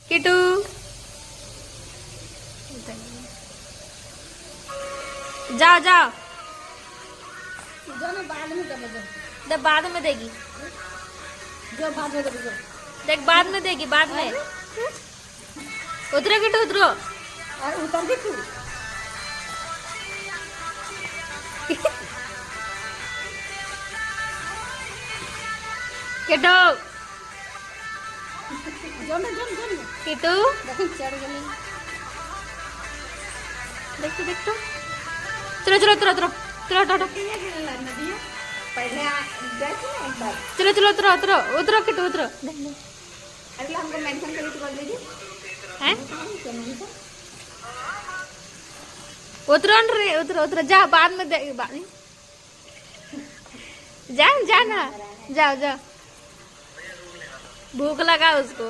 किटू जाओ जाओ। जो ना बाद में दे दो। देख बाद में देगी। जो बाद में दे दो। देख बाद में देगी बाद में। उतरो किटू उतरो। और उतर के तू किटू जो ना किटू देखो चढ़ गई। देख तो देख तो। चलो चलो उतरो उतरो चलो उठो उठो। नदी पहले गए थे ना एक बार। चलो चलो उतरो उतरो उतरो किटू उतरो। अगले हमको मेंशन करके तो कर दीजिए। हैं क्या नहीं था? उतरो रे उतरो उतरो जा बाद में दे बाद में। जा जाना जाओ जाओ। भूख लगा उसको।